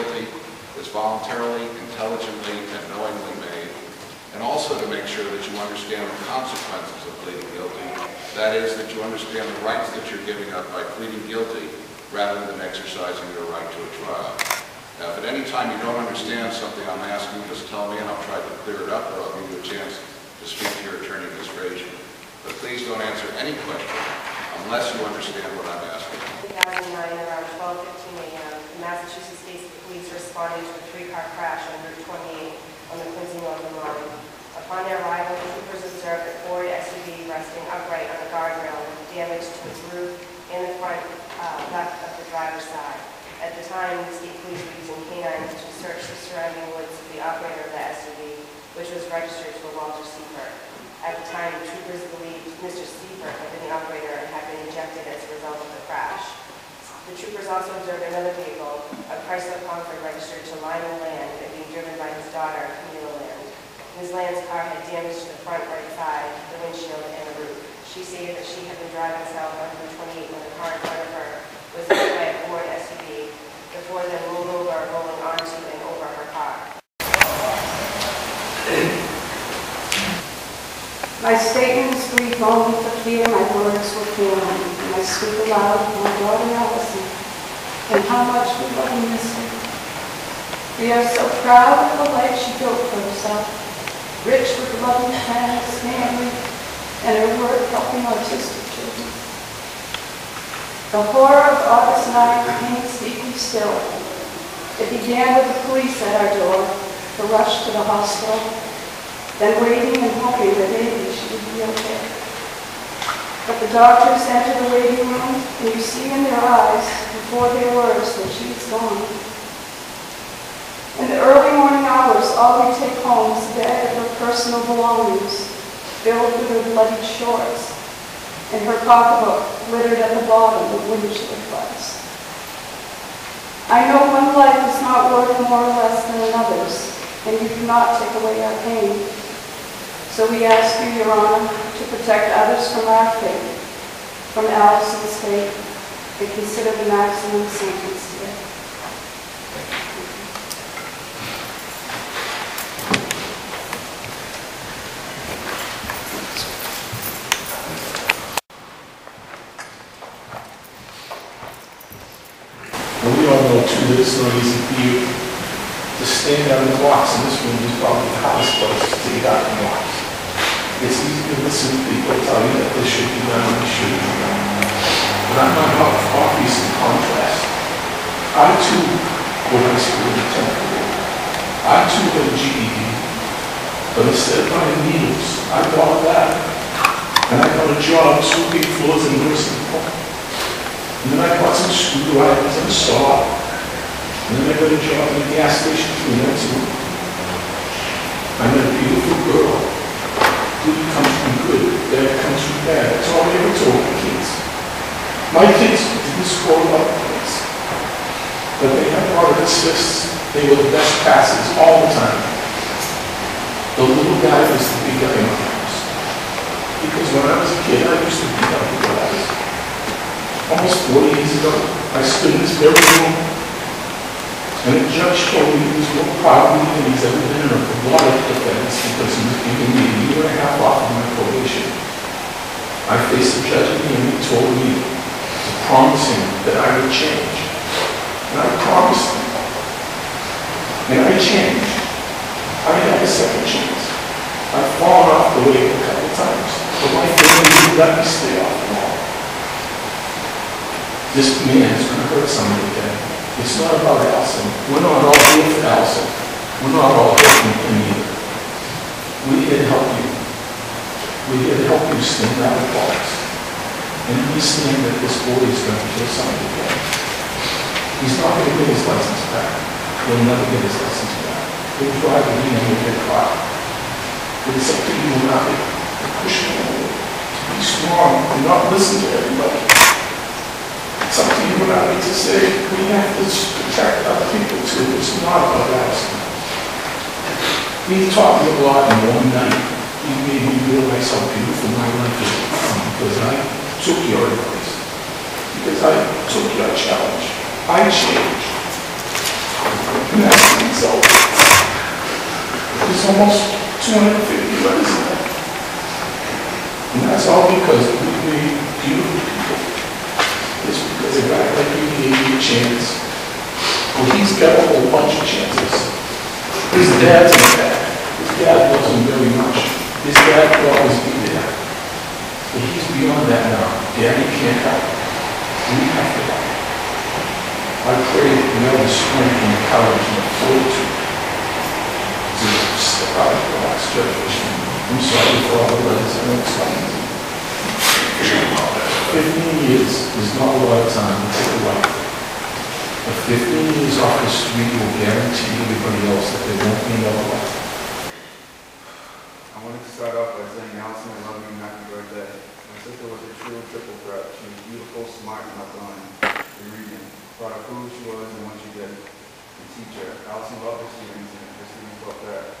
guilty is voluntarily, intelligently, and knowingly made, and also to make sure that you understand the consequences of pleading guilty. That is, that you understand the rights that you're giving up by pleading guilty rather than exercising your right to a trial. Now, if at any time you don't understand something I'm asking, just tell me and I'll try to clear it up, or I'll give you a chance to speak to your attorney, Ms. Frazier. But please don't answer any question unless you understand what I'm asking. 2009, around 12:15 a.m., the Massachusetts State Police responded to a three-car crash on Route 28 on the Quincy Northern line. Upon their arrival, troopers observed a Ford SUV resting upright on a guardrail with damage to its roof and the front left of the driver's side. At the time, the state police were using canines to search the surrounding woods for the operator of the SUV, which was registered to a Walter Seifert. At the time, the troopers believed Mr. Seifert had been the operator and had been ejected as a result of the crash. The troopers also observed another vehicle, a Chrysler Concord registered to Lionel Land and being driven by his daughter, Camila Land. Ms. Land's car had damage to the front right side, the windshield, and the roof. She stated that she had been driving south on Route 28 when the car in front of her was hit by a Ford SUV, before then rolled over, rolling onto and over her car. My statement is brief only for fear my words will fail me, and I speak aloud of my daughter Alison, and how much we love and miss her. We are so proud of the life she built for herself, rich with loving friends, family, and her work helping autistic children. The horror of August 9th remains deeply still. It began with the police at our door, the rush to the hospital, then waiting and hoping that maybe she would be okay. But the doctors enter the waiting room, and you see in their eyes, before their words, that she is gone. In the early morning hours, all we take home is a bag of her personal belongings, filled with her bloodied shorts, and her pocketbook littered at the bottom with windshield glass. I know one life is not worth more or less than another's, and you cannot take away our pain. So we ask you, Your Honor, to protect others from our fate, from Alison's fate, and consider the maximum sentence here. And we all know, too, that it's not easy for you to stand on the blocks in this room is probably the hardest place to get out of the blocks. It's easy to listen to people tell you that this should be done and this shouldn't be done. But I'm not obvious in contrast. I, too, go to high school in the 10th grade. I, too, got a GED. But instead of buying needles, I bought that. And I got a job sweeping floors in the nursing home. And then I bought some screwdrivers and a saw. And then I got a job in a gas station 3 nights a week. I met a beautiful girl. Good comes from good, bad comes from bad. That's all I ever told my kids. My kids didn't score a lot of points, but they had hard assists. They were the best passes all the time. The little guy was the big guy in my house. Because when I was a kid, I used to beat up the guys. Almost 40 years ago, I stood in this very room, and the judge told me he was more proud of me than he's ever been in a lot of defense because he was giving me a year and a half off of my probation. I faced the judge and he told me to promise him that I would change. And I promised him. And I changed. I had a second chance. I've fallen off the way a couple times, but my family didn't let me stay off the wall. This man is going to hurt somebody again. It's not about Alison. We're not all here for Alison. We're not all here for him either. We're here to help you. We're here to help you stand out of the box and understand that this boy is going to kill somebody again. He's not going to get his license back. He'll never get his license back. He'll drive a Regan with a car. But it's up to you and I to push him away, to be strong and not listen to everybody. It's up to you and I to say we have to protect other people too. It's not about Alison. We've taught me a lot in one night. You made me realize how beautiful my life is because I took your advice. Because I took your challenge. I changed. And that's the result. There's almost 250 letters in there. And that's all because we made beautiful people. It's because a guy like you gave you a chance. Well, he's got a whole bunch of chances. His dad's in that. His dad loves him very much. His dad will always be there. But he's beyond that now. Daddy can't help. We have to help. I pray that you have the strength and the courage and the fortitude to step out of the last generation. I'm sorry for all the letters I know it's not easy. 15 years is not a lot of time to take a life. But 15 years off the street will guarantee everybody else that there won't be another life. I wanted to start off by saying, Alison, I love you and happy birthday. My sister was a true triple threat. She was beautiful, smart, and outgoing. Regan, proud of who she was and what she did. A teacher. Alison loved her students and her students loved her.